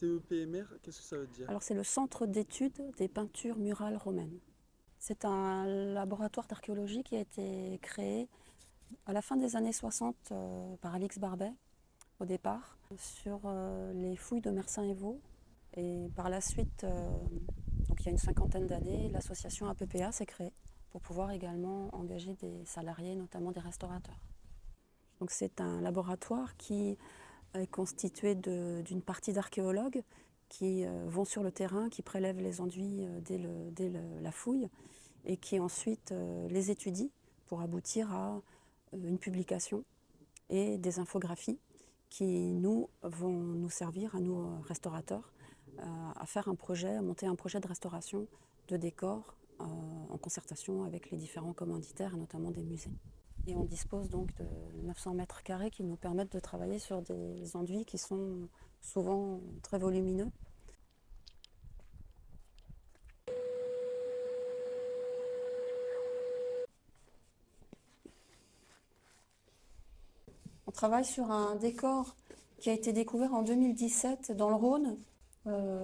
CEPMR, qu'est-ce que ça veut dire? Alors c'est le Centre d'études des peintures murales romaines. C'est un laboratoire d'archéologie qui a été créé à la fin des années 60 par Alix Barbet au départ sur les fouilles de Mersins-et-Vaux. Et par la suite, donc il y a une cinquantaine d'années, l'association APPA s'est créée pour pouvoir également engager des salariés, notamment des restaurateurs. Donc c'est un laboratoire qui est constitué d'une partie d'archéologues qui vont sur le terrain, qui prélèvent les enduits dès la fouille et qui ensuite les étudient pour aboutir à une publication et des infographies qui vont nous servir à nous restaurateurs à faire un projet, à monter un projet de restauration de décors en concertation avec les différents commanditaires, notamment des musées. Et on dispose donc de 900 mètres carrés qui nous permettent de travailler sur des enduits qui sont souvent très volumineux. On travaille sur un décor qui a été découvert en 2017 dans le Rhône,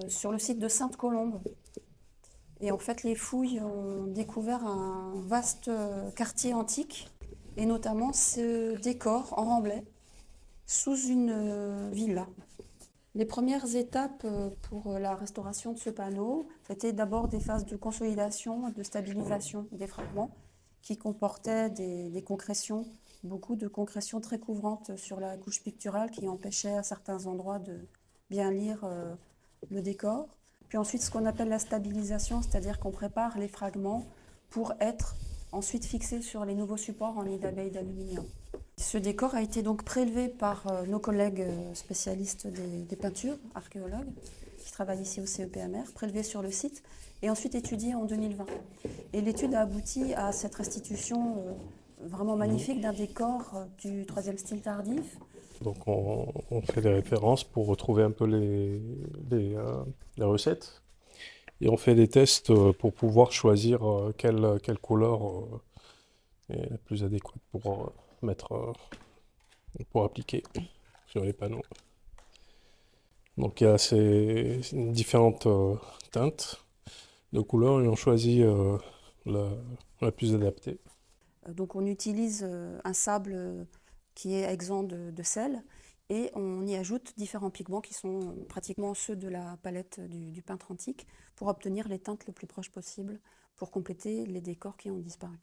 sur le site de Sainte-Colombe. Et en fait, les fouilles ont découvert un vaste quartier antique, et notamment ce décor en remblai, sous une villa. Les premières étapes pour la restauration de ce panneau, c'était d'abord des phases de consolidation et de stabilisation des fragments qui comportaient des concrétions, beaucoup de concrétions très couvrantes sur la couche picturale qui empêchaient à certains endroits de bien lire le décor. Puis ensuite, ce qu'on appelle la stabilisation, c'est-à-dire qu'on prépare les fragments pour être ensuite fixés sur les nouveaux supports en lit d'abeille d'aluminium. Ce décor a été donc prélevé par nos collègues spécialistes des peintures, archéologues, qui travaillent ici au CEPMR, prélevé sur le site et ensuite étudié en 2020. Et l'étude a abouti à cette restitution vraiment magnifique d'un décor du 3e style tardif. Donc on fait des références pour retrouver un peu les recettes et on fait des tests pour pouvoir choisir quelle couleur est la plus adéquate pour pour appliquer sur les panneaux. Donc il y a ces différentes teintes de couleurs et on choisit la plus adaptée. Donc on utilise un sable qui est exempt de sel et on y ajoute différents pigments qui sont pratiquement ceux de la palette du peintre antique pour obtenir les teintes le plus proches possible pour compléter les décors qui ont disparu.